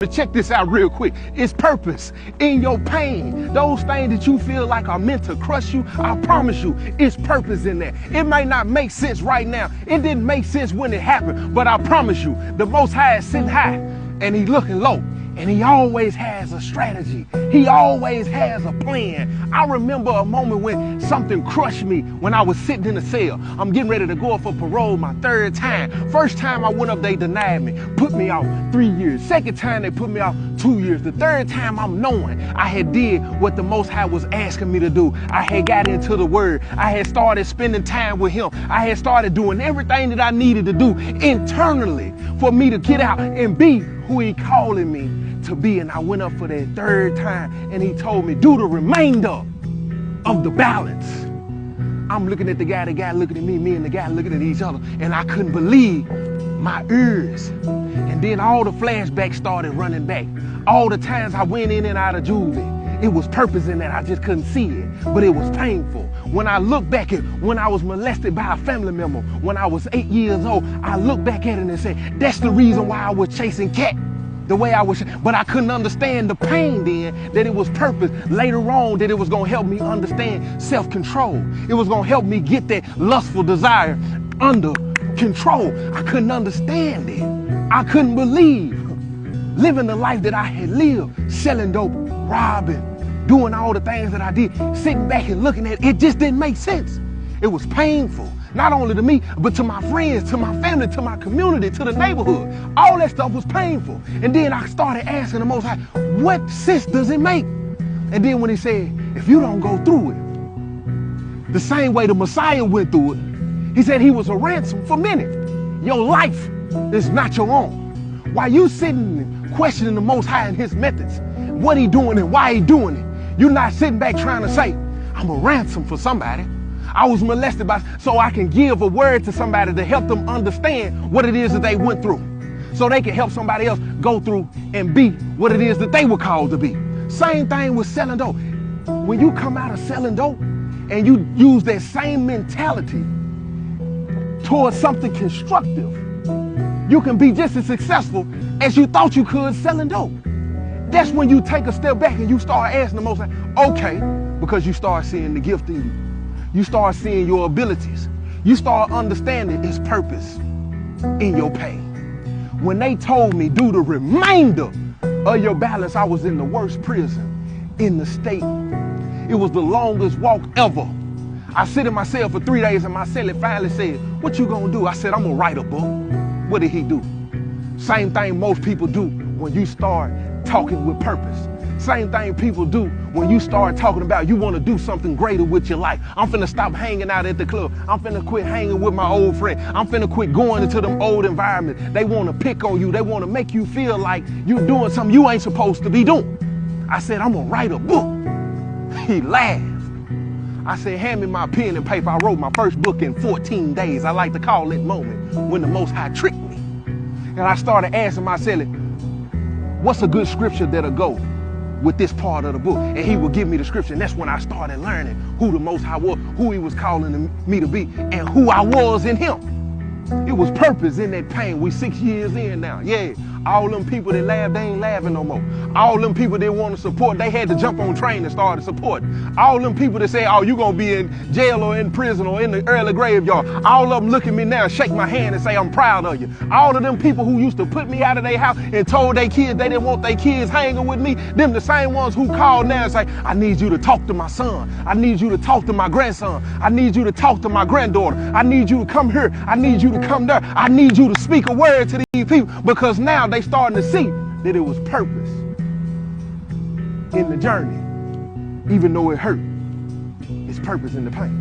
But check this out real quick. It's purpose in your pain. Those things that you feel like are meant to crush you, I promise you, it's purpose in there. It may not make sense right now. It didn't make sense when it happened, but I promise you, the Most High is sitting high and He's looking low. And He always has a strategy. He always has a plan. I remember a moment when something crushed me when I was sitting in a cell. I'm getting ready to go up for parole my third time. First time I went up, they denied me, put me out 3 years. Second time they put me out 2 years. The third time I'm knowing I had did what the Most High was asking me to do. I had got into the Word. I had started spending time with Him. I had started doing everything that I needed to do internally for me to get out and be who He calling me to be. And I went up for that third time and He told me, do the remainder of the balance. I'm looking at the guy looking at me and the guy looking at each other, and I couldn't believe my ears. And then all the flashbacks started running back. All the times I went in and out of juvie. It was purpose in that. I just couldn't see it, but it was painful. When I look back at when I was molested by a family member when I was 8 years old, I look back at it and say, that's the reason why I was chasing cat the way I was. But I couldn't understand the pain then, that it was purpose. Later on, that it was going to help me understand self-control. It was going to help me get that lustful desire under control. I couldn't understand it. I couldn't believe living the life that I had lived, selling dope, robbing, doing all the things that I did, sitting back and looking at it. It just didn't make sense. It was painful, not only to me, but to my friends, to my family, to my community, to the neighborhood. All that stuff was painful. And then I started asking the Most High, what sense does it make? And then when He said, if you don't go through it, the same way the Messiah went through it, He said He was a ransom for many. Your life is not your own. While you sitting and questioning the Most High and His methods, what He doing and why He doing it, you're not sitting back trying to say, I'm a ransom for somebody. I was molested so I can give a word to somebody to help them understand what it is that they went through, so they can help somebody else go through and be what it is that they were called to be. Same thing with selling dope. When you come out of selling dope and you use that same mentality towards something constructive, you can be just as successful as you thought you could selling dope. That's when you take a step back and you start asking the Most High, okay, because you start seeing the gift in you. You start seeing your abilities. You start understanding His purpose in your pain. When they told me, do the remainder of your balance, I was in the worst prison in the state. It was the longest walk ever. I sit in my cell for 3 days and my cellie finally said, what you gonna do? I said, I'm gonna write a book. What did he do? Same thing most people do when you start talking with purpose. Same thing people do when you start talking about you want to do something greater with your life. I'm finna stop hanging out at the club. I'm finna quit hanging with my old friend. I'm finna quit going into them old environments. They want to pick on you. They want to make you feel like you're doing something you ain't supposed to be doing. I said, I'm gonna write a book. He laughed. I said, hand me my pen and paper. I wrote my first book in 14 days. I like to call it moment when the Most High tricked me. And I started asking myself, what's a good scripture that'll go with this part of the book? And He would give me the scripture. And that's when I started learning who the Most High was, who He was calling me to be, and who I was in Him. It was purpose in that pain. We 6 years in now. Yeah. All them people that laugh, they ain't laughing no more. All them people that want to support, they had to jump on train and start supporting. All them people that say, oh, you going to be in jail or in prison or in the early graveyard. All of them look at me now, shake my hand and say, I'm proud of you. All of them people who used to put me out of their house and told their kids they didn't want their kids hanging with me, them the same ones who called now and say, I need you to talk to my son. I need you to talk to my grandson. I need you to talk to my granddaughter. I need you to come here. I need you to come there. I need you to speak a word to these people, because now they starting to see that it was purpose in the journey. Even though it hurt, it's purpose in the pain.